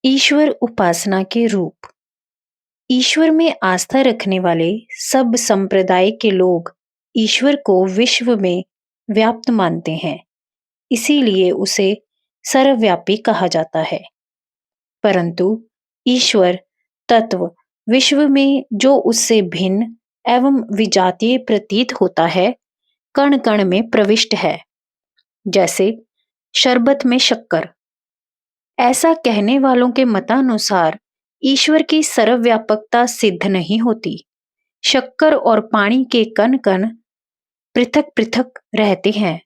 ईश्वर उपासना के रूप। ईश्वर में आस्था रखने वाले सब संप्रदाय के लोग ईश्वर को विश्व में व्याप्त मानते हैं, इसीलिए उसे सर्वव्यापी कहा जाता है। परंतु ईश्वर तत्व विश्व में जो उससे भिन्न एवं विजातीय प्रतीत होता है, कण कण में प्रविष्ट है, जैसे शरबत में शक्कर। ऐसा कहने वालों के मतानुसार ईश्वर की सर्वव्यापकता सिद्ध नहीं होती। शक्कर और पानी के कण कण पृथक पृथक रहते हैं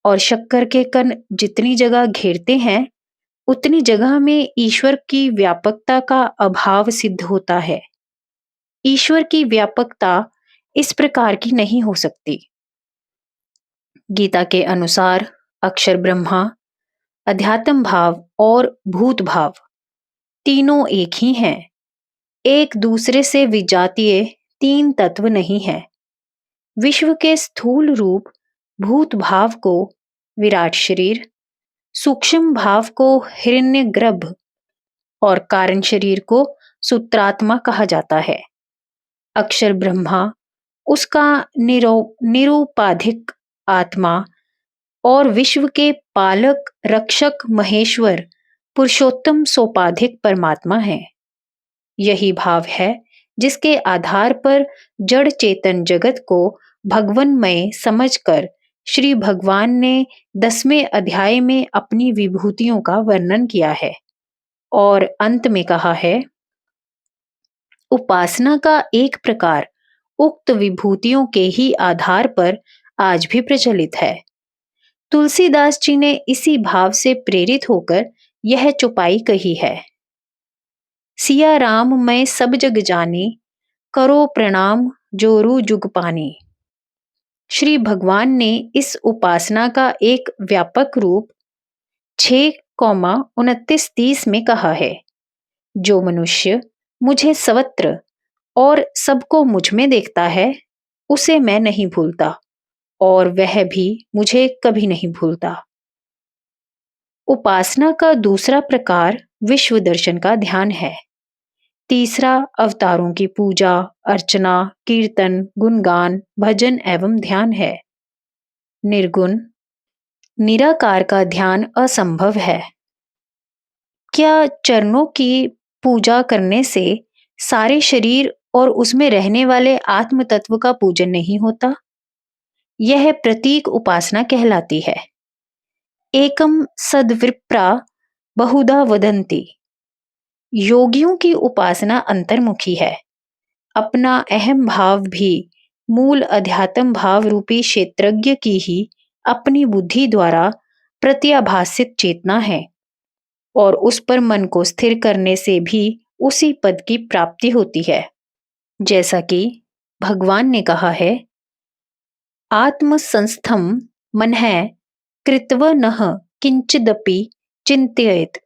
और शक्कर के कण जितनी जगह घेरते हैं, उतनी जगह में ईश्वर की व्यापकता का अभाव सिद्ध होता है। ईश्वर की व्यापकता इस प्रकार की नहीं हो सकती। गीता के अनुसार अक्षर ब्रह्मा, अध्यात्म भाव और भूत भाव तीनों एक ही हैं। एक दूसरे से विजातीय तीन तत्व नहीं है। विश्व के स्थूल रूप भूत भाव को विराट शरीर, सूक्ष्म भाव को हिरण्यगर्भ और कारण शरीर को सूत्रात्मा कहा जाता है। अक्षर ब्रह्मा, उसका निरूपाधिक आत्मा और विश्व के पालक रक्षक महेश्वर पुरुषोत्तम सोपाधिक परमात्मा है। यही भाव है जिसके आधार पर जड़ चेतन जगत को भगवन्मय समझकर श्री भगवान ने 10वें अध्याय में अपनी विभूतियों का वर्णन किया है और अंत में कहा है, उपासना का एक प्रकार उक्त विभूतियों के ही आधार पर आज भी प्रचलित है। तुलसीदास जी ने इसी भाव से प्रेरित होकर यह चौपाई कही है। सिया राम मैं सब जग जानी, करो प्रणाम जोरू जुग पानी। श्री भगवान ने इस उपासना का एक व्यापक रूप 6:29-30 में कहा है, जो मनुष्य मुझे सर्वत्र और सबको मुझ में देखता है, उसे मैं नहीं भूलता और वह भी मुझे कभी नहीं भूलता। उपासना का दूसरा प्रकार विश्व दर्शन का ध्यान है। तीसरा अवतारों की पूजा, अर्चना, कीर्तन, गुणगान, भजन एवं ध्यान है। निर्गुण निराकार का ध्यान असंभव है। क्या चरणों की पूजा करने से सारे शरीर और उसमें रहने वाले आत्म तत्व का पूजन नहीं होता? यह प्रतीक उपासना कहलाती है। एकम सद्विप्रा बहुधा वदन्ति। योगियों की उपासना अंतर्मुखी है। अपना अहम भाव भी मूल अध्यात्म भाव रूपी क्षेत्रज्ञ की ही अपनी बुद्धि द्वारा प्रत्याभासित चेतना है और उस पर मन को स्थिर करने से भी उसी पद की प्राप्ति होती है। जैसा कि भगवान ने कहा है, आत्मसंस्थम मनः कृत्वनः किंचिदपि चिंतयेत्।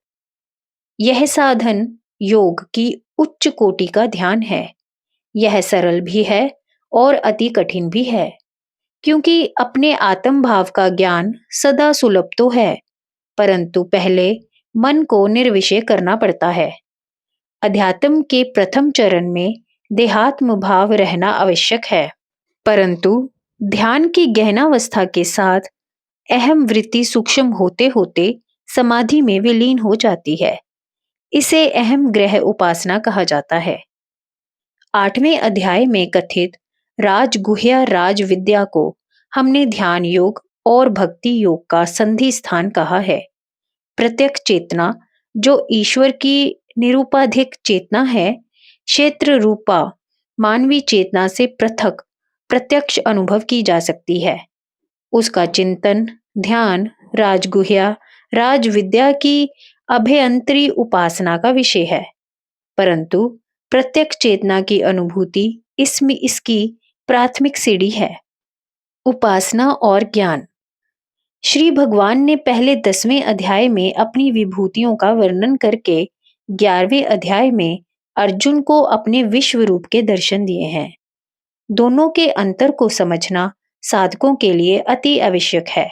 यह साधन योग की उच्च कोटि का ध्यान है। यह सरल भी है और अति कठिन भी है, क्योंकि अपने आत्म भाव का ज्ञान सदा सुलभ तो है, परंतु पहले मन को निर्विषय करना पड़ता है। अध्यात्म के प्रथम चरण में देहात्म भाव रहना आवश्यक है, परंतु ध्यान की गहनावस्था के साथ अहम वृत्ति सूक्ष्म होते होते समाधि में विलीन हो जाती है। इसे अहम ग्रह उपासना कहा जाता है। 8वें अध्याय में कथित राजगुह्या राज विद्या को हमने ध्यान योग और भक्ति योग का संधि स्थान कहा है। प्रत्यक्ष चेतना, जो ईश्वर की निरूपाधिक चेतना है, क्षेत्र रूपा मानवीय चेतना से पृथक प्रत्यक्ष अनुभव की जा सकती है। उसका चिंतन ध्यान राजगुह्या राज विद्या की अभ्यंतरी उपासना का विषय है, परंतु प्रत्यक्ष चेतना की अनुभूति इसमें इसकी प्राथमिक सीढ़ी है। उपासना और ज्ञान। श्री भगवान ने पहले 10वें अध्याय में अपनी विभूतियों का वर्णन करके 11वें अध्याय में अर्जुन को अपने विश्व रूप के दर्शन दिए हैं। दोनों के अंतर को समझना साधकों के लिए अति आवश्यक है।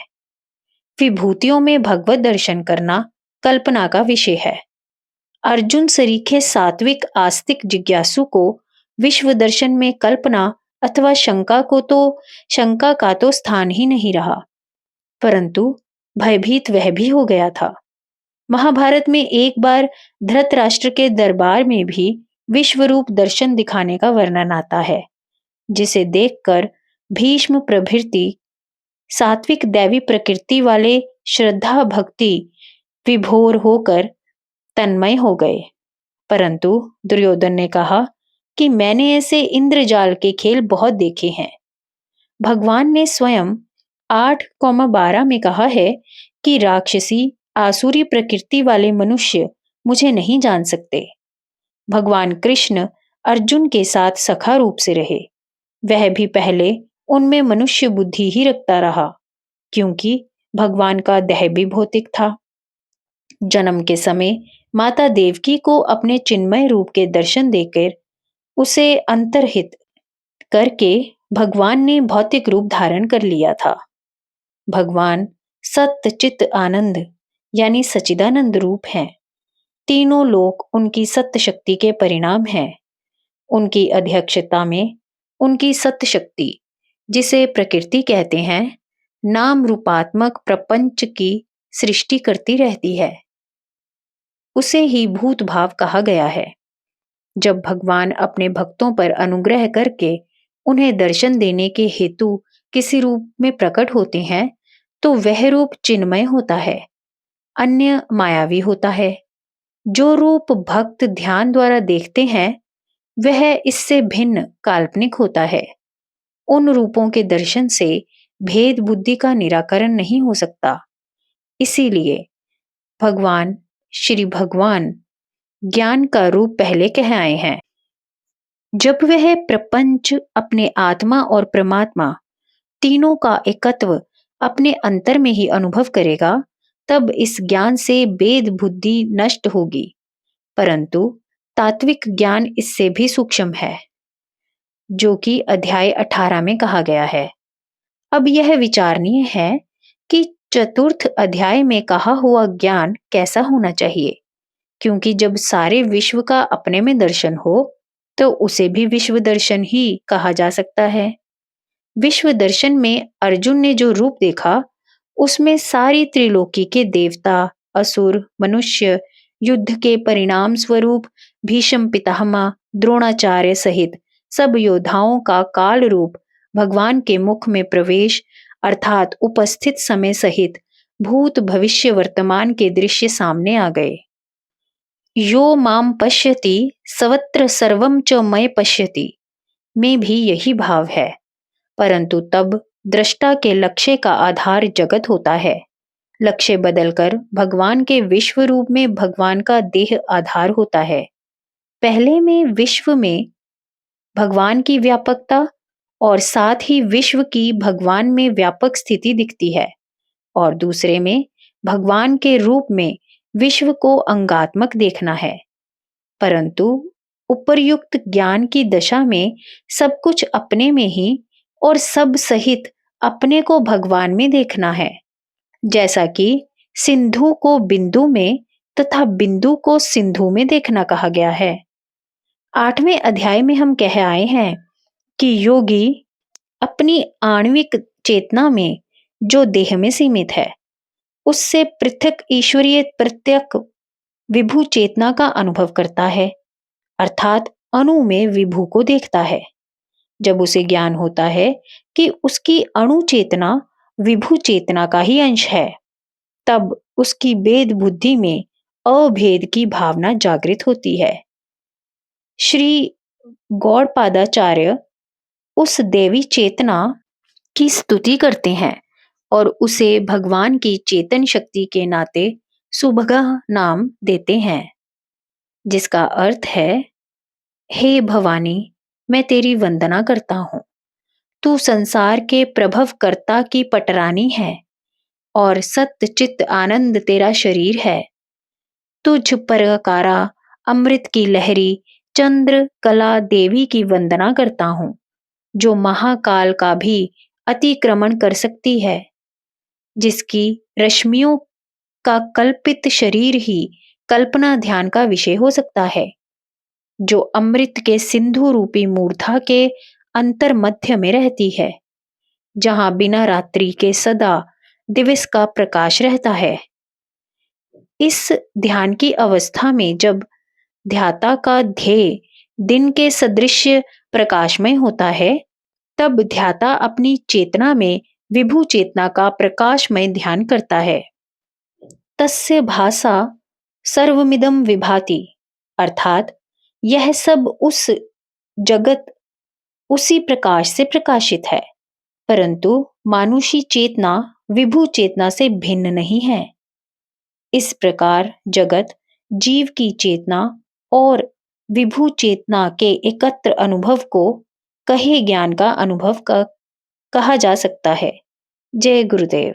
विभूतियों में भगवत दर्शन करना कल्पना का विषय है। अर्जुन सरीखे सात्विक आस्तिक जिज्ञासु को विश्व दर्शन में कल्पना अथवा शंका का तो स्थान ही नहीं रहा, परंतु भयभीत वह भी हो गया था। महाभारत में एक बार धृतराष्ट्र के दरबार में भी विश्वरूप दर्शन दिखाने का वर्णन आता है, जिसे देखकर भीष्म प्रभृति सात्विक दैवी प्रकृति वाले श्रद्धा भक्ति विभोर होकर तन्मय हो गए। परंतु दुर्योधन ने कहा कि मैंने ऐसे इंद्रजाल के खेल बहुत देखे हैं। भगवान ने स्वयं 8:12 में कहा है कि राक्षसी आसुरी प्रकृति वाले मनुष्य मुझे नहीं जान सकते। भगवान कृष्ण अर्जुन के साथ सखा रूप से रहे। वह भी पहले उनमें मनुष्य बुद्धि ही रखता रहा, क्योंकि भगवान का देह भी भौतिक था। जन्म के समय माता देवकी को अपने चिन्मय रूप के दर्शन देकर उसे अंतर्हित करके भगवान ने भौतिक रूप धारण कर लिया था। भगवान सत्य चित्त आनंद यानी सच्चिदानंद रूप हैं। तीनों लोक उनकी सत्य शक्ति के परिणाम हैं। उनकी अध्यक्षता में उनकी सत्य शक्ति, जिसे प्रकृति कहते हैं, नाम रूपात्मक प्रपंच की सृष्टि करती रहती है। उसे ही भूत भाव कहा गया है। जब भगवान अपने भक्तों पर अनुग्रह करके उन्हें दर्शन देने के हेतु किसी रूप में प्रकट होते हैं, तो वह रूप चिन्मय होता है, अन्य मायावी होता है। जो रूप भक्त ध्यान द्वारा देखते हैं, वह इससे भिन्न काल्पनिक होता है। उन रूपों के दर्शन से भेद बुद्धि का निराकरण नहीं हो सकता। इसीलिए भगवान श्री भगवान ज्ञान का रूप पहले कह आए हैं। जब वह प्रपंच अपने आत्मा और परमात्मा तीनों का एकत्व अपने अंतर में ही अनुभव करेगा, तब इस ज्ञान से भेद बुद्धि नष्ट होगी। परंतु तात्विक ज्ञान इससे भी सूक्ष्म है, जो कि अध्याय 18 में कहा गया है। अब यह विचारणीय है कि चतुर्थ अध्याय में कहा हुआ ज्ञान कैसा होना चाहिए, क्योंकि जब सारे विश्व का अपने में दर्शन हो, तो उसे भी विश्व दर्शन ही कहा जा सकता है। विश्व दर्शन में अर्जुन ने जो रूप देखा, उसमें सारी त्रिलोकी के देवता, असुर, मनुष्य, युद्ध के परिणाम स्वरूप भीष्म पितामह, द्रोणाचार्य सहित सब योद्धाओं का काल रूप भगवान के मुख में प्रवेश अर्थात उपस्थित समय सहित भूत भविष्य वर्तमान के दृश्य सामने आ गए। यो माम पश्यति सर्वत्र सर्वम च मय पश्यति में भी यही भाव है, परंतु तब दृष्टा के लक्ष्य का आधार जगत होता है। लक्ष्य बदलकर भगवान के विश्व रूप में भगवान का देह आधार होता है। पहले में विश्व में भगवान की व्यापकता और साथ ही विश्व की भगवान में व्यापक स्थिति दिखती है, और दूसरे में भगवान के रूप में विश्व को अंगात्मक देखना है। परंतु उपर्युक्त ज्ञान की दशा में सब कुछ अपने में ही और सब सहित अपने को भगवान में देखना है, जैसा कि सिंधु को बिंदु में तथा बिंदु को सिंधु में देखना कहा गया है। 8वें अध्याय में हम कह आए हैं कि योगी अपनी आणविक चेतना में जो देह में सीमित है, उससे पृथक ईश्वरीय प्रत्यक विभु चेतना का अनुभव करता है, अर्थात अणु में विभु को देखता है। जब उसे ज्ञान होता है कि उसकी अणु चेतना विभु चेतना का ही अंश है, तब उसकी भेद बुद्धि में अभेद की भावना जागृत होती है। श्री गौड़पादाचार्य उस देवी चेतना की स्तुति करते हैं और उसे भगवान की चेतन शक्ति के नाते सुभगः नाम देते हैं, जिसका अर्थ है, हे भवानी, मैं तेरी वंदना करता हूँ। तू संसार के प्रभव कर्ता की पटरानी है और सत्य चित्त आनंद तेरा शरीर है। तुझ परकारा अमृत की लहरी चंद्र कला देवी की वंदना करता हूँ, जो महाकाल का भी अतिक्रमण कर सकती है, जिसकी रश्मियों का कल्पित शरीर ही कल्पना ध्यान का विषय हो सकता है, जो अमृत के सिंधु रूपी मूर्धा के अंतर मध्य में रहती है, जहां बिना रात्रि के सदा दिवस का प्रकाश रहता है। इस ध्यान की अवस्था में जब ध्याता का ध्येय दिन के सदृश प्रकाशमय होता है, तब ध्याता अपनी चेतना में विभु चेतना का प्रकाशमय ध्यान करता है। तस्य भासा सर्वमिदं विभाति, अर्थात यह सब उस जगत उसी प्रकाश से प्रकाशित है। परंतु मानुषी चेतना विभु चेतना से भिन्न नहीं है। इस प्रकार जगत जीव की चेतना और विभु चेतना के एकत्र अनुभव को कहे ज्ञान का अनुभव का कहा जा सकता है। जय गुरुदेव।